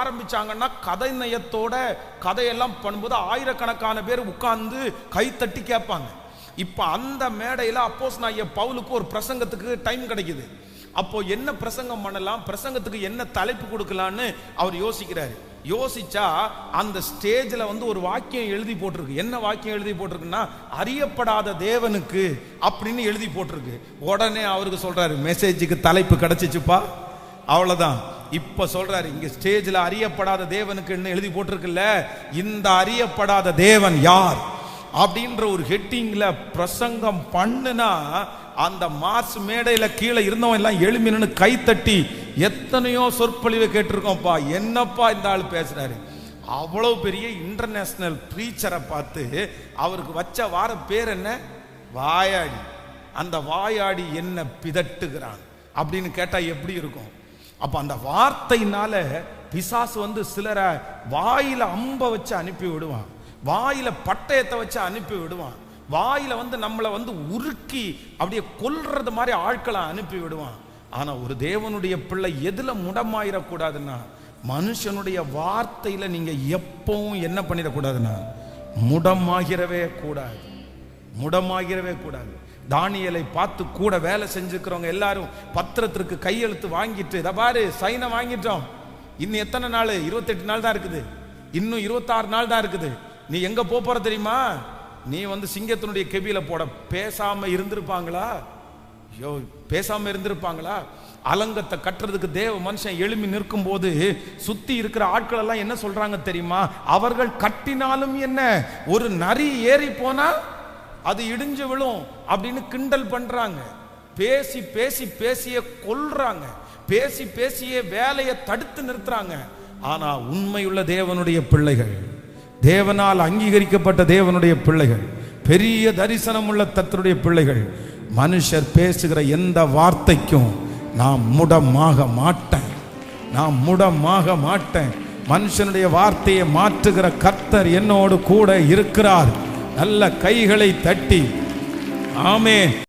ஆரம்பிச்சாங்கன்னா கதை நயத்தோட கதையெல்லாம் பண்ணும்போது ஆயிரக்கணக்கான பேர் உட்கார்ந்து கைத்தட்டி கேட்பாங்க. இப்ப அந்த மேடையில் அப்போஸ்தலனாகிய பவுலுக்கு ஒரு பிரசங்கத்துக்கு டைம் கிடைக்குது. அப்போ என்ன பிரசங்கம் பண்ணலாம், பிரசங்கத்துக்கு என்ன தலைப்பு கொடுக்கலான்னு அவர் யோசிக்கிறாரு. யோசிச்சா அந்த ஸ்டேஜ்ல ஒரு வாக்கியம் எழுதி போட்டிருக்கு. என்ன வாக்கியம் எழுதி போட்டிருக்குன்னா, அறியப்படாத தேவனுக்கு அப்படின்னு எழுதி போட்டிருக்கு. உடனே அவருக்கு சொல்றாரு, மெசேஜுக்கு தலைப்பு கிடைச்சிச்சுப்பா, அவ்வளவுதான். இப்ப சொல்றாரு, இங்க ஸ்டேஜ்ல அறியப்படாத தேவனுக்கு என்ன எழுதி போட்டிருக்குல்ல, இந்த அறியப்படாத தேவன் யார் அப்படின்ற ஒரு ஹெட்டிங்ல பிரசங்கம் பண்ணுனா அந்த மார்ச் மேடையில கீழே இருந்தவன் எல்லாம் எழும்பி நின்று கைத்தட்டி எத்தனையோ சொற்பொழிவை கேட்டிருக்கோம்ப்பா, என்னப்பா இந்த ஆள் பேசுறாரு. அவ்வளவு பெரிய இன்டர்நேஷனல் ப்ரீச்சரை பார்த்து அவருக்கு வச்ச வார பேர் என்ன, வாயாடி. அந்த வாயாடி என்ன பிதட்டுகிறான் அப்படின்னு கேட்டா எப்படி இருக்கும்? அப்ப அந்த வார்த்தையினால பிசாசு சிலரை வாயில அம்ப வச்சு அனுப்பி விடுவான், வாயில பட்டயத்தை வச்சு அனுப்பி விடுவான், வாயில நம்மளை உருக்கி அப்படியே கொல்றது மாதிரி ஆட்களை அனுப்பி விடுவான். ஆனா ஒரு தேவனுடைய பிள்ளை எதுல முடமாயிடக்கூடாதுன்னா, மனுஷனுடைய வார்த்தையில நீங்க எப்பவும் என்ன பண்ணிடக்கூடாதுன்னா முடமாகிறவே கூடாது, முடமாகிறவே கூடாது. தானியேலை பார்த்து கூட வேலை செஞ்சுக்கிறவங்க எல்லாரும் பத்திரத்திற்கு கையெழுத்து வாங்கிட்டு, இதை பாரு சைனை வாங்கிட்டோம், இன்னும் எத்தனை நாள், 28 நாள் தான் இருக்குது, இன்னும் 26 நாள் தான் இருக்குது, நீ எங்க போற தெரியுமா, நீ சிங்கத்தினுடைய கெபியில போட. பேசாம இருந்திருப்பாங்களா? ஐயோ, பேசாம இருந்திருப்பாங்களா? அலங்கத்தை கட்டுறதுக்கு தேவ மனுஷன் எழும்பி நிற்கும் போது சுத்தி இருக்கிற ஆட்கள் எல்லாம் என்ன சொல்றாங்க தெரியுமா, அவர்கள் கட்டினாலும் என்ன, ஒரு நரி ஏறி போனா அது இடிஞ்சு விழும் அப்படின்னு கிண்டல் பண்றாங்க. பேசி பேசி பேசியே கொல்றாங்க, பேசி பேசியே வேலையை தடுத்து நிறுத்துறாங்க. ஆனா உண்மையுள்ள தேவனுடைய பிள்ளைகள், தேவனால் அங்கீகரிக்கப்பட்ட தேவனுடைய பிள்ளைகள், பெரிய தரிசனம் உள்ள தத்தருடைய பிள்ளைகள், மனுஷர் பேசுகிற எந்த வார்த்தைக்கும் நான் முடமாக மாட்டேன், நான் முடமாக மாட்டேன். மனுஷனுடைய வார்த்தையை மாற்றுகிற கர்த்தர் என்னோடு கூட இருக்கிறார். நல்ல கைகளை தட்டி ஆமென்.